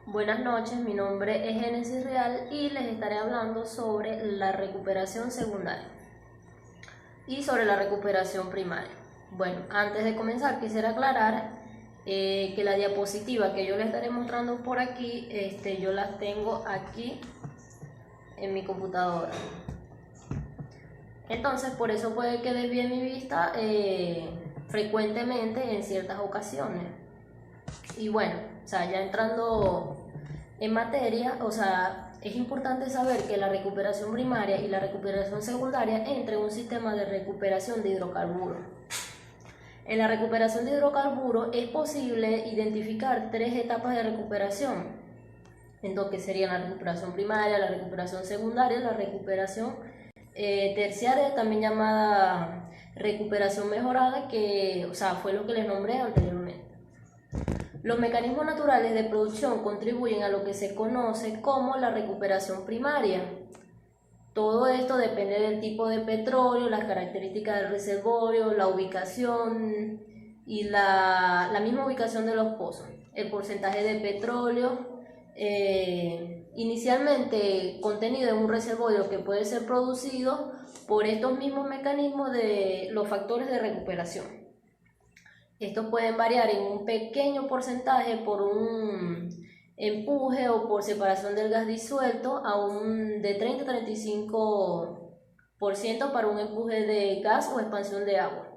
Buenas noches, mi nombre es Génesis Real y les estaré hablando sobre la recuperación secundaria y sobre la recuperación primaria. Bueno, antes de comenzar quisiera aclarar que la diapositiva que yo les estaré mostrando por aquí, yo las tengo aquí en mi computadora. Entonces por eso puede que desvíe mi vista frecuentemente en ciertas ocasiones. Y bueno, ya entrando en materia, es importante saber que la recuperación primaria y la recuperación secundaria entran en un sistema de recuperación de hidrocarburos. En la recuperación de hidrocarburos es posible identificar tres etapas de recuperación, en lo que serían la recuperación primaria, la recuperación secundaria y la recuperación terciaria, también llamada recuperación mejorada, que fue lo que les nombré anteriormente. Los mecanismos naturales de producción contribuyen a lo que se conoce como la recuperación primaria. Todo esto depende del tipo de petróleo, las características del reservorio, la ubicación y la misma ubicación de los pozos, el porcentaje de petróleo inicialmente contenido en un reservorio que puede ser producido por estos mismos mecanismos de los factores de recuperación. Estos pueden variar en un pequeño porcentaje por un empuje o por separación del gas disuelto de 30 a 35% para un empuje de gas o expansión de agua.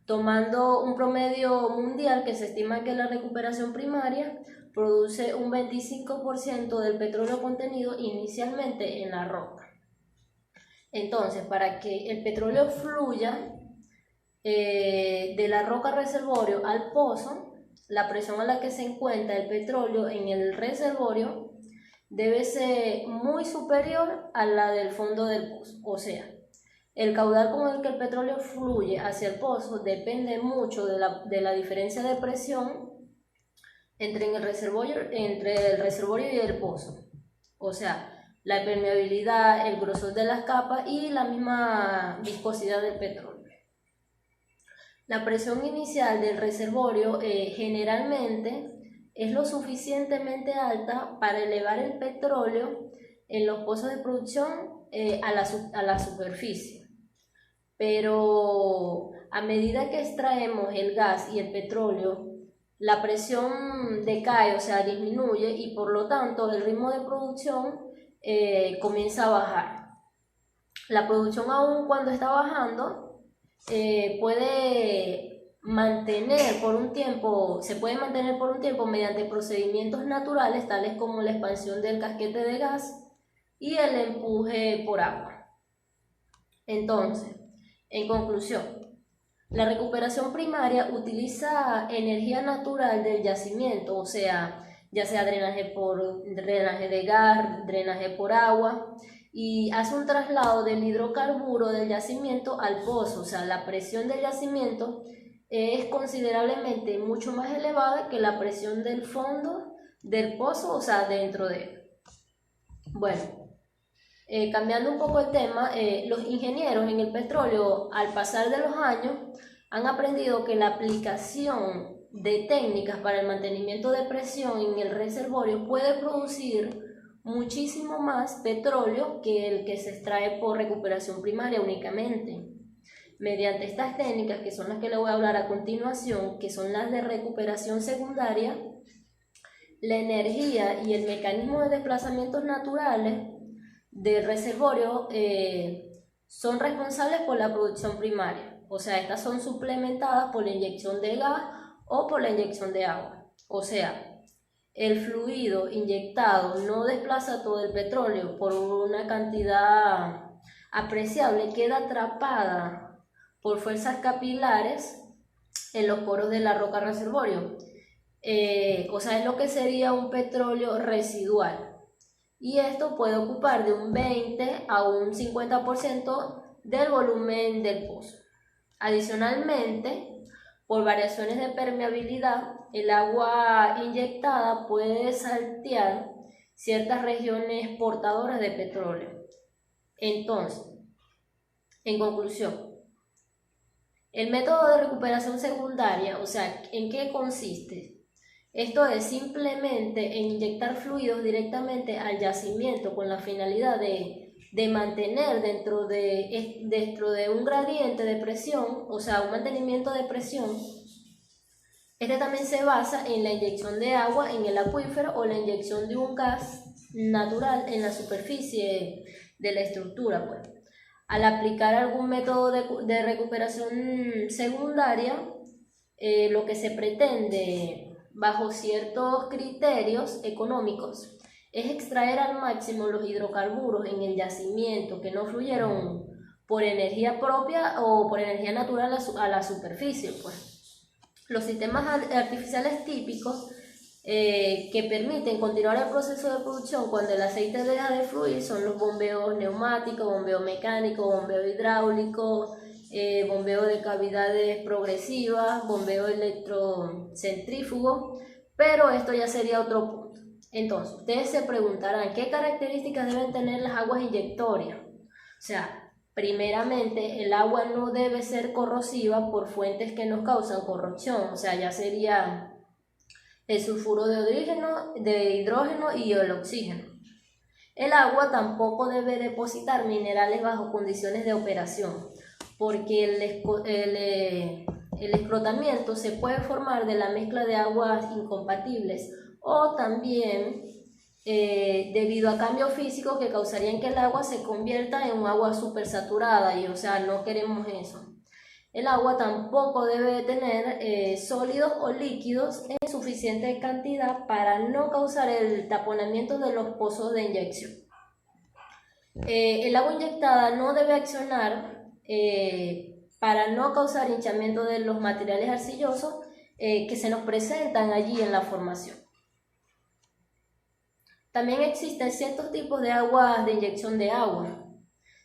Tomando un promedio mundial que se estima que la recuperación primaria produce un 25% del petróleo contenido inicialmente en la roca. Entonces, para que el petróleo fluya de la roca reservorio al pozo, la presión a la que se encuentra el petróleo en el reservorio debe ser muy superior a la del fondo del pozo. O sea, el caudal con el que el petróleo fluye hacia el pozo depende mucho de la diferencia de presión entre el reservorio y el pozo. O sea, la permeabilidad, el grosor de las capas y la misma viscosidad del petróleo. La presión inicial del reservorio generalmente es lo suficientemente alta para elevar el petróleo en los pozos de producción a la superficie. Pero a medida que extraemos el gas y el petróleo, la presión decae, disminuye, y por lo tanto el ritmo de producción comienza a bajar. La producción, aún cuando está bajando, se puede mantener por un tiempo mediante procedimientos naturales tales como la expansión del casquete de gas y el empuje por agua. Entonces, en conclusión, la recuperación primaria utiliza energía natural del yacimiento, ya sea drenaje de gas, drenaje por agua, y hace un traslado del hidrocarburo del yacimiento al pozo. La presión del yacimiento es considerablemente mucho más elevada que la presión del fondo del pozo, dentro de él. Bueno, cambiando un poco el tema, los ingenieros en el petróleo, al pasar de los años, han aprendido que la aplicación de técnicas para el mantenimiento de presión en el reservorio puede producir muchísimo más petróleo que el que se extrae por recuperación primaria únicamente. Mediante estas técnicas, que son las que les voy a hablar a continuación, que son las de recuperación secundaria, la energía y el mecanismo de desplazamientos naturales del reservorio son responsables por la producción primaria. Estas son suplementadas por la inyección de gas o por la inyección de agua. El fluido inyectado no desplaza todo el petróleo por una cantidad apreciable, queda atrapada por fuerzas capilares en los poros de la roca reservorio. Es lo que sería un petróleo residual. Y esto puede ocupar de un 20 a un 50% del volumen del pozo. Adicionalmente, por variaciones de permeabilidad, el agua inyectada puede saltear ciertas regiones portadoras de petróleo. Entonces, en conclusión, el método de recuperación secundaria, ¿en qué consiste? Esto es simplemente inyectar fluidos directamente al yacimiento con la finalidad de mantener dentro de un gradiente de presión, o sea, un mantenimiento de presión. Este también se basa en la inyección de agua en el acuífero o la inyección de un gas natural en la superficie de la estructura, pues. Al aplicar algún método de recuperación secundaria, lo que se pretende bajo ciertos criterios económicos es extraer al máximo los hidrocarburos en el yacimiento que no fluyeron por energía propia o por energía natural a la superficie, pues. Los sistemas artificiales típicos que permiten continuar el proceso de producción cuando el aceite deja de fluir son los bombeos neumáticos, bombeo mecánico, bombeo hidráulico, bombeo de cavidades progresivas, bombeo electrocentrífugo, pero esto ya sería otro punto. Entonces, ustedes se preguntarán, ¿qué características deben tener las aguas inyectorias? O sea, primeramente, el agua no debe ser corrosiva por fuentes que nos causan corrosión, o sea, ya sería el sulfuro de hidrógeno y el oxígeno. El agua tampoco debe depositar minerales bajo condiciones de operación, porque el escrotamiento se puede formar de la mezcla de aguas incompatibles o también debido a cambios físicos que causarían que el agua se convierta en un agua supersaturada y, o sea, no queremos eso. El agua tampoco debe tener sólidos o líquidos en suficiente cantidad para no causar el taponamiento de los pozos de inyección. El agua inyectada no debe accionar para no causar hinchamiento de los materiales arcillosos que se nos presentan allí en la formación. También existen ciertos tipos de aguas de inyección de agua,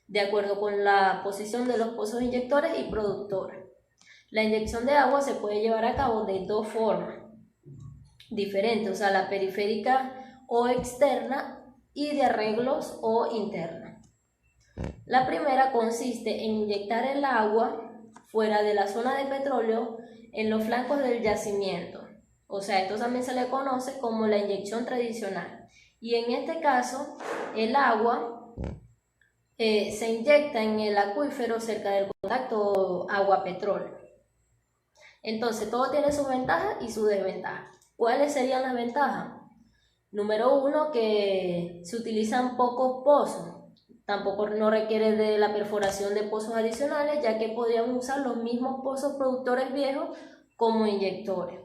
de acuerdo con la posición de los pozos inyectores y productores. La inyección de agua se puede llevar a cabo de dos formas diferentes, o sea, la periférica o externa y de arreglos o interna. La primera consiste en inyectar el agua fuera de la zona de petróleo en los flancos del yacimiento, o sea, esto también se le conoce como la inyección tradicional. Y en este caso, el agua se inyecta en el acuífero cerca del contacto agua-petróleo. Entonces, todo tiene sus ventajas y sus desventajas. ¿Cuáles serían las ventajas? Número uno, que se utilizan pocos pozos. Tampoco no requiere de la perforación de pozos adicionales, ya que podríamos usar los mismos pozos productores viejos como inyectores.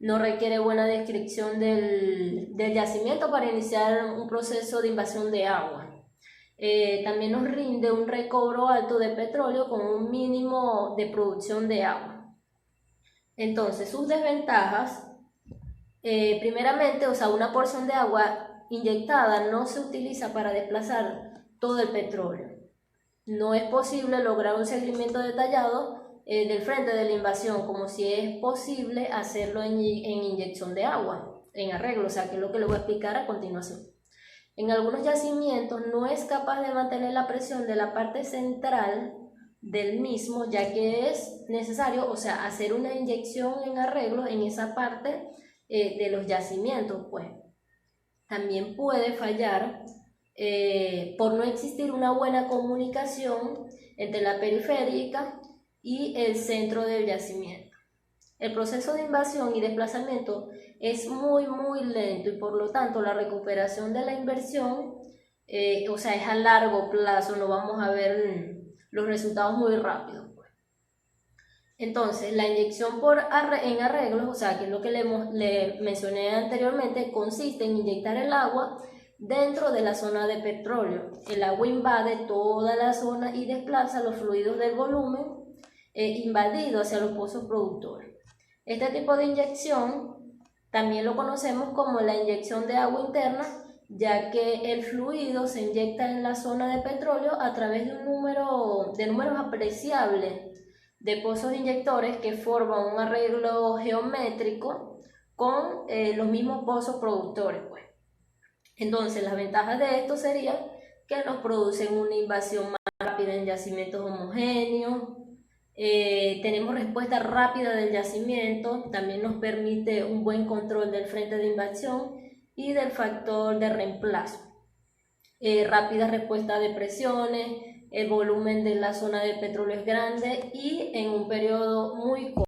No requiere buena descripción del yacimiento para iniciar un proceso de invasión de agua. También nos rinde un recobro alto de petróleo con un mínimo de producción de agua. Entonces, sus desventajas, primeramente, o sea, una porción de agua inyectada no se utiliza para desplazar todo el petróleo. No es posible lograr un seguimiento detallado del frente de la invasión, como si es posible hacerlo en inyección de agua, en arreglo, o sea, que es lo que le voy a explicar a continuación. En algunos yacimientos no es capaz de mantener la presión de la parte central del mismo, ya que es necesario, o sea, hacer una inyección en arreglo en esa parte de los yacimientos, pues. También puede fallar por no existir una buena comunicación entre la periférica y el centro del yacimiento. El proceso de invasión y desplazamiento es muy lento y por lo tanto la recuperación de la inversión, o sea, es a largo plazo, no vamos a ver los resultados muy rápido. Pues. Entonces, la inyección en arreglos, o sea, que es lo que le mencioné anteriormente, consiste en inyectar el agua dentro de la zona de petróleo. El agua invade toda la zona y desplaza los fluidos del volumen invadido hacia los pozos productores. Este tipo de inyección también lo conocemos como la inyección de agua interna, ya que el fluido se inyecta en la zona de petróleo a través de números apreciables de pozos inyectores que forman un arreglo geométrico con los mismos pozos productores. Pues. Entonces, las ventajas de esto serían que nos producen una invasión más rápida en yacimientos homogéneos, Tenemos respuesta rápida del yacimiento, también nos permite un buen control del frente de invasión y del factor de reemplazo. Rápida respuesta de presiones, el volumen de la zona de petróleo es grande y en un periodo muy corto.